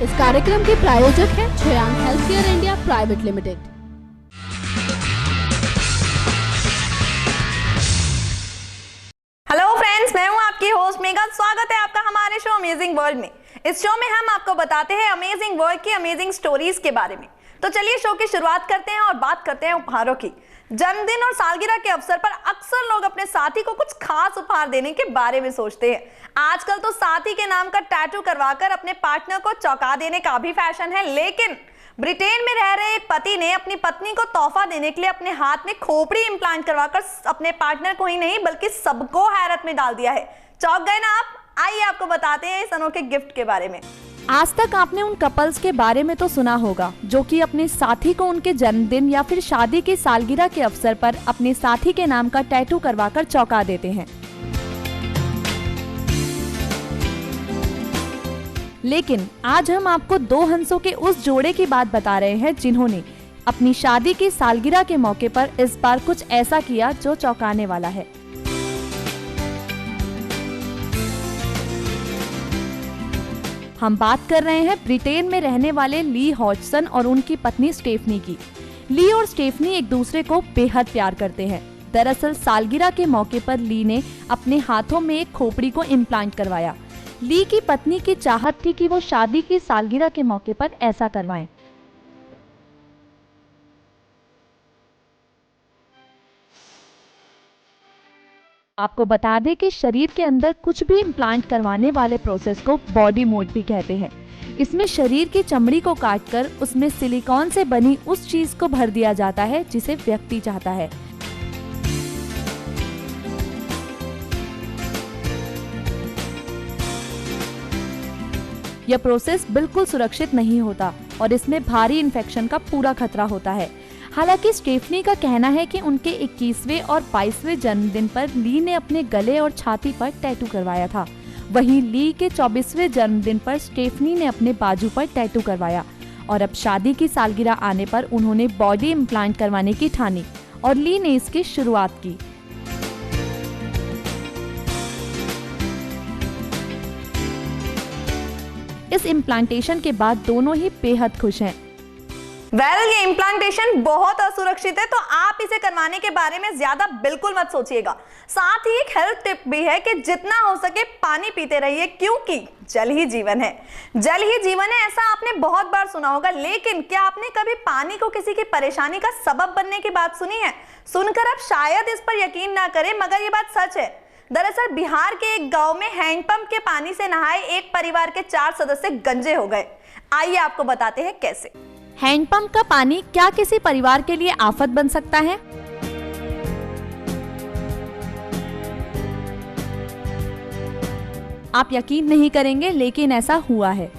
इस कार्यक्रम के प्रायोजक हैं छयांग healthcare India private limited. Hello friends, मैं हूं आपकी होस्ट मेघा। स्वागत है आपका हमारे शो अमेजिंग वर्ल्ड में। इस शो में हम आपको बताते हैं अमेजिंग वर्ल्ड की अमेजिंग स्टोरीज के बारे में। तो चलिए शो की शुरुआत करते हैं और बात करते हैं उपहारों की। जन्मदिन और सालगिरह के अवसर पर अक्सर लोग अपने साथी को कुछ खास उपहार देने के बारे में सोचते हैं। आजकल तो साथी के नाम का टैटू करवाकर अपने पार्टनर को चौंका देने का भी फैशन है, लेकिन ब्रिटेन में रह रहे एक पति ने अपनी पत्नी को तोहफा देने के लिए अपने हाथ में खोपड़ी इम्प्लांट करवाकर अपने पार्टनर को ही नहीं बल्कि सबको हैरत में डाल दिया है। चौंक गए ना आप? आइए आपको बताते हैं इस अनोखे गिफ्ट के बारे में। आज तक आपने उन कपल्स के बारे में तो सुना होगा जो कि अपने साथी को उनके जन्मदिन या फिर शादी की सालगिरह के अवसर पर अपने साथी के नाम का टैटू करवाकर चौंका देते हैं। लेकिन आज हम आपको दो हंसों के उस जोड़े की बात बता रहे हैं जिन्होंने अपनी शादी की सालगिरह के मौके पर इस बार कुछ ऐसा किया जो चौंकाने वाला है। हम बात कर रहे हैं ब्रिटेन में रहने वाले ली हॉजसन और उनकी पत्नी स्टेफनी की। ली और स्टेफनी एक दूसरे को बेहद प्यार करते हैं। दरअसल सालगिरह के मौके पर ली ने अपने हाथों में एक खोपड़ी को इम्प्लांट करवाया। ली की पत्नी की चाहत थी कि वो शादी की सालगिरह के मौके पर ऐसा करवाएं। आपको बता दें कि शरीर के अंदर कुछ भी इम्प्लांट करवाने वाले प्रोसेस को बॉडी मोड भी कहते हैं। इसमें शरीर की चमड़ी को काटकर उसमें सिलिकॉन से बनी उस चीज को भर दिया जाता है जिसे व्यक्ति चाहता है। यह प्रोसेस बिल्कुल सुरक्षित नहीं होता और इसमें भारी इन्फेक्शन का पूरा खतरा होता है। हालांकि स्टेफनी का कहना है कि उनके 21वें और 22वें जन्मदिन पर ली ने अपने गले और छाती पर टैटू करवाया था। वहीं ली के 24वें जन्मदिन पर स्टेफनी ने अपने बाजू पर टैटू करवाया और अब शादी की सालगिरह आने पर उन्होंने बॉडी इम्प्लांट करवाने की ठानी और ली ने इसकी शुरुआत की। इस इम्प्लांटेशन के बाद दोनों ही बेहद खुश हैं। ये इम्प्लांटेशन बहुत असुरक्षित है, तो आप इसे करवाने के बारे में ज्यादा बिल्कुल मत सोचिएगा। साथ ही एक हेल्थ टिप भी है कि जितना हो सके पानी पीते रहिए, क्योंकि जल ही जीवन है। जल ही जीवन है ऐसा आपने बहुत बार सुना होगा, लेकिन क्या आपने कभी पानी को किसी की परेशानी का सबब बनने की बात सुनी है? सुनकर आप शायद इस पर यकीन ना करें, मगर ये बात सच है। दरअसल बिहार के एक गांव में हैंडपंप के पानी से नहाए एक परिवार के 4 सदस्य गंजे हो गए। आइए आपको बताते हैं कैसे। हैंडपंप का पानी क्या किसी परिवार के लिए आफत बन सकता है? आप यकीन नहीं करेंगे, लेकिन ऐसा हुआ है।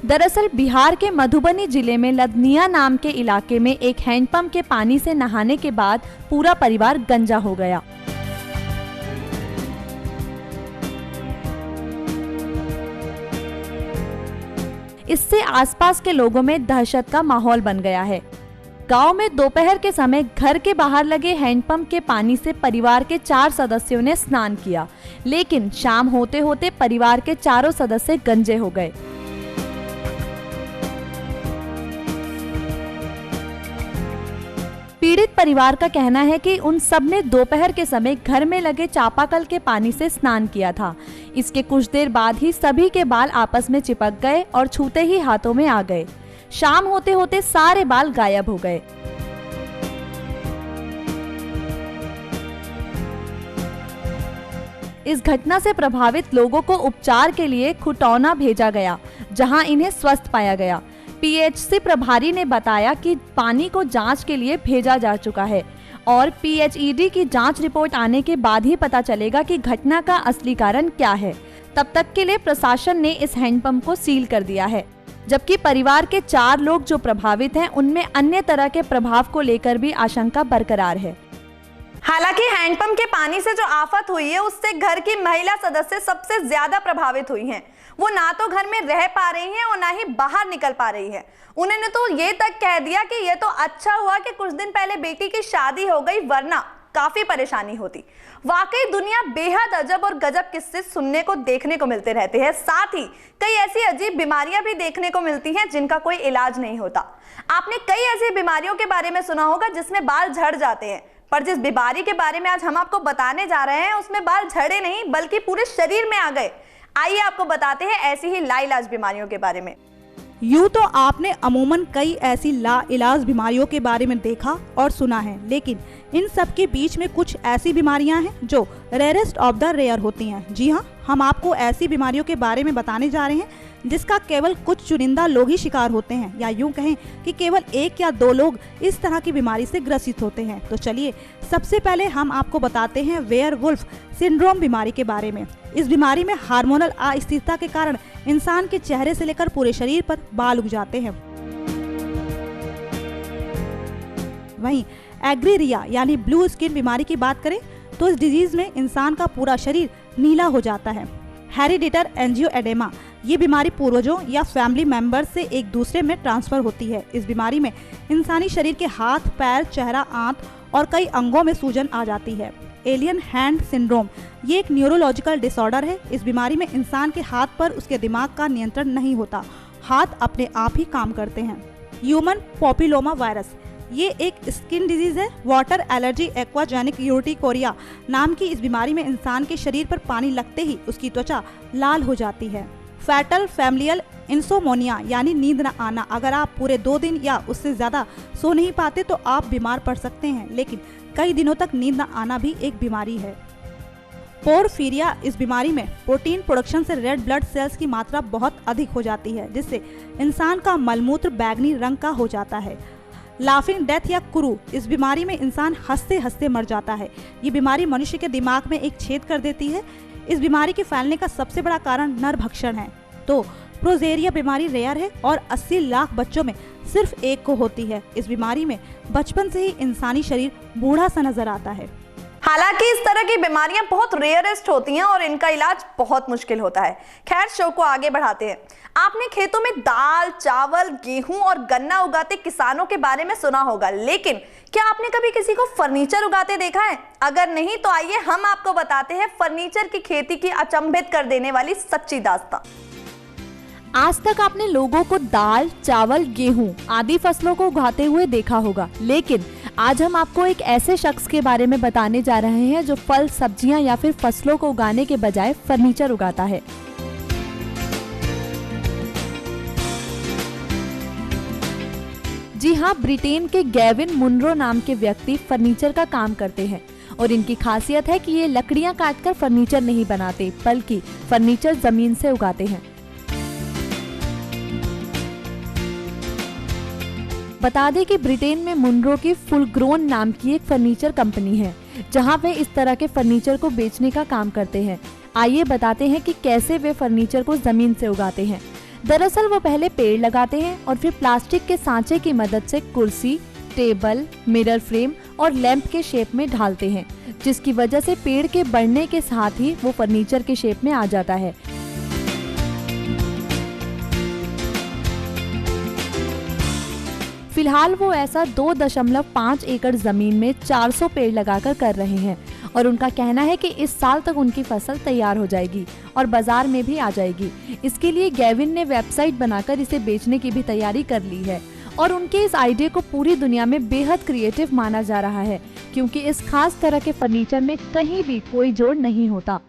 दरअसल बिहार के मधुबनी जिले में लदनिया नाम के इलाके में एक हैंडपंप के पानी से नहाने के बाद पूरा परिवार गंजा हो गया। इससे आसपास के लोगों में दहशत का माहौल बन गया है। गांव में दोपहर के समय घर के बाहर लगे हैंडपंप के पानी से परिवार के 4 सदस्यों ने स्नान किया, लेकिन शाम होते होते परिवार के चारों सदस्य गंजे हो गए। पीड़ित परिवार का कहना है कि उन सब ने दोपहर के समय घर में लगे चापाकल के पानी से स्नान किया था। इसके कुछ देर बाद ही सभी के बाल आपस में चिपक गए और छूते ही हाथों में आ गए। शाम होते होते सारे बाल गायब हो गए। इस घटना से प्रभावित लोगों को उपचार के लिए खुटौना भेजा गया, जहां इन्हें स्वस्थ पाया गया। पीएचसी प्रभारी ने बताया कि पानी को जांच के लिए भेजा जा चुका है और पीएचईडी की जांच रिपोर्ट आने के बाद ही पता चलेगा कि घटना का असली कारण क्या है। तब तक के लिए प्रशासन ने इस हैंडपंप को सील कर दिया है, जबकि परिवार के 4 लोग जो प्रभावित हैं उनमें अन्य तरह के प्रभाव को लेकर भी आशंका बरकरार है। हालांकि हैंडपंप के पानी से जो आफत हुई है उससे घर की महिला सदस्य सबसे ज्यादा प्रभावित हुई हैं। वो ना तो घर में रह पा रही हैं और ना ही बाहर निकल पा रही है। उन्होंने तो ये तक कह दिया कि ये तो अच्छा हुआ कि कुछ दिन पहले बेटी की शादी हो गई, वरना काफी परेशानी होती। वाकई दुनिया बेहद अजब और गजब किस्से सुनने को देखने को मिलते रहते हैं। साथ ही कई ऐसी अजीब बीमारियां भी देखने को मिलती हैं जिनका कोई इलाज नहीं होता। आपने कई ऐसी बीमारियों के बारे में सुना होगा जिसमें बाल झड़ जाते हैं, पर जिस बीमारी के बारे में आज हम आपको बताने जा रहे हैं उसमें बाल झड़े नहीं बल्कि पूरे शरीर में आ गए। आइए आपको बताते हैं ऐसी ही लाइलाज बीमारियों के बारे में। यूँ तो आपने अमूमन कई ऐसी लाइलाज बीमारियों के बारे में देखा और सुना है, लेकिन इन सब के बीच में कुछ ऐसी बीमारियां हैं जो रेयरेस्ट ऑफ द रेयर होती हैं। जी हाँ, हम आपको ऐसी बीमारियों के बारे में बताने जा रहे हैं जिसका केवल कुछ चुनिंदा लोग ही शिकार होते हैं, या यूं कहें कि केवल 1 या 2 लोग इस तरह की बीमारी से ग्रसित होते हैं। तो चलिए सबसे पहले हम आपको बताते हैं वेयरवुल्फ सिंड्रोम बीमारी के बारे में। इस बीमारी में हार्मोनल अस्थिरता के कारण इंसान के चेहरे से लेकर पूरे शरीर पर बाल उग जाते हैं। वहीं एग्रीरिया यानी ब्लू स्किन बीमारी की बात करें तो इस डिजीज में इंसान का पूरा शरीर नीला हो जाता है। हेरिडिटर एंजियोएडेमा ये बीमारी पूर्वजों या फैमिली मेंबर से एक दूसरे में ट्रांसफर होती है। इस बीमारी में इंसानी शरीर के हाथ, पैर, चेहरा, आंत और कई अंगों में सूजन आ जाती है। एलियन हैंड सिंड्रोम ये एक न्यूरोलॉजिकल डिसऑर्डर है। इस बीमारी में इंसान के हाथ पर उसके दिमाग का नियंत्रण नहीं होता, हाथ अपने आप ही काम करते हैं। ह्यूमन पॉपिलोमा वायरस ये एक स्किन डिजीज है। वाटर एलर्जी एक्वाजेनिक यूर्टिकोरिया नाम की इस बीमारी में इंसान के शरीर पर पानी लगते ही उसकी त्वचा लाल हो जाती है। फैटल फैमिलियल इंसोमोनिया यानी नींद न आना, अगर आप पूरे 2 दिन या उससे ज़्यादा सो नहीं पाते तो आप बीमार पड़ सकते हैं, लेकिन कई दिनों तक नींद न आना भी एक बीमारी है। पोरफीरिया इस बीमारी में प्रोटीन प्रोडक्शन से रेड ब्लड सेल्स की मात्रा बहुत अधिक हो जाती है, जिससे इंसान का मलमूत्र बैगनी रंग का हो जाता है। लाफिंग डेथ या कुरू इस बीमारी में इंसान हंसते हंसते मर जाता है। ये बीमारी मनुष्य के दिमाग में एक छेद कर देती है। इस बीमारी के फैलने का सबसे बड़ा कारण नरभक्षण है। तो प्रोजेरिया बीमारी रेयर है और 80 लाख बच्चों में सिर्फ 1 को होती है। इस बीमारी में बचपन से ही इंसानी शरीर बूढ़ा सा नजर आता है। हालांकि इस तरह की बीमारियां बहुत रेयरेस्ट होती हैं और इनका इलाज बहुत मुश्किल होता है। खैर, शो को आगे बढ़ाते हैं। आपने खेतों में दाल, चावल, गेहूं और गन्ना उगाते किसानों के बारे में सुना होगा, लेकिन क्या आपने कभी किसी को फर्नीचर उगाते देखा है? अगर नहीं तो आइए हम आपको बताते हैं फर्नीचर की खेती की अचंभित कर देने वाली सच्ची दास्तां। आज तक आपने लोगों को दाल, चावल, गेहूं आदि फसलों को उगाते हुए देखा होगा, लेकिन आज हम आपको एक ऐसे शख्स के बारे में बताने जा रहे हैं जो फल, सब्जियां या फिर फसलों को उगाने के बजाय फर्नीचर उगाता है। जी हाँ, ब्रिटेन के गैविन मुनरो नाम के व्यक्ति फर्नीचर का काम करते हैं और इनकी खासियत है कि ये लकड़ियां काटकर फर्नीचर नहीं बनाते, बल्कि फर्नीचर जमीन से उगाते हैं। बता दें कि ब्रिटेन में मुनरो की फुल ग्रोन नाम की एक फर्नीचर कंपनी है, जहां वे इस तरह के फर्नीचर को बेचने का काम करते हैं। आइए बताते हैं कि कैसे वे फर्नीचर को जमीन से उगाते हैं। दरअसल वो पहले पेड़ लगाते हैं और फिर प्लास्टिक के सांचे की मदद से कुर्सी, टेबल, मिरर फ्रेम और लैंप के शेप में ढालते हैं, जिसकी वजह से पेड़ के बढ़ने के साथ ही वो फर्नीचर के शेप में आ जाता है। फिलहाल वो ऐसा 2.5 एकड़ जमीन में 400 पेड़ लगाकर कर रहे हैं और उनका कहना है कि इस साल तक उनकी फसल तैयार हो जाएगी और बाजार में भी आ जाएगी। इसके लिए गैविन ने वेबसाइट बनाकर इसे बेचने की भी तैयारी कर ली है और उनके इस आइडिया को पूरी दुनिया में बेहद क्रिएटिव माना जा रहा है, क्योंकि इस खास तरह के फर्नीचर में कहीं भी कोई जोड़ नहीं होता।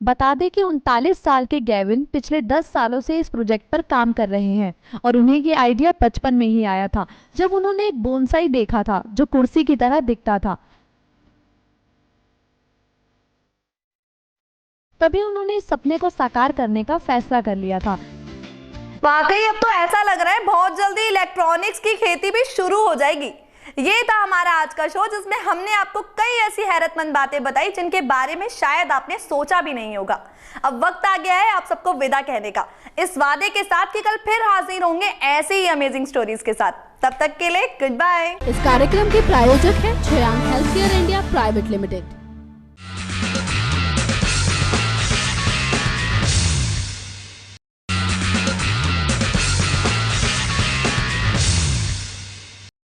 बता दें कि 39 साल के गैविन पिछले 10 सालों से इस प्रोजेक्ट पर काम कर रहे हैं और उन्हें ये आइडिया बचपन में ही आया था, जब उन्होंने एक बोनसाई देखा था जो कुर्सी की तरह दिखता था। तभी उन्होंने इस सपने को साकार करने का फैसला कर लिया था। वाकई अब तो ऐसा लग रहा है बहुत जल्दी इलेक्ट्रॉनिक्स की खेती भी शुरू हो जाएगी। ये था हमारा आज का शो, जिसमें हमने आपको कई ऐसी हैरतमंद बातें बताई जिनके बारे में शायद आपने सोचा भी नहीं होगा। अब वक्त आ गया है आप सबको विदा कहने का, इस वादे के साथ कि कल फिर हाजिर होंगे ऐसे ही अमेजिंग स्टोरीज के साथ। तब तक के लिए गुड बाय। इस कार्यक्रम के प्रायोजक हैं Shreyank health care India private limited.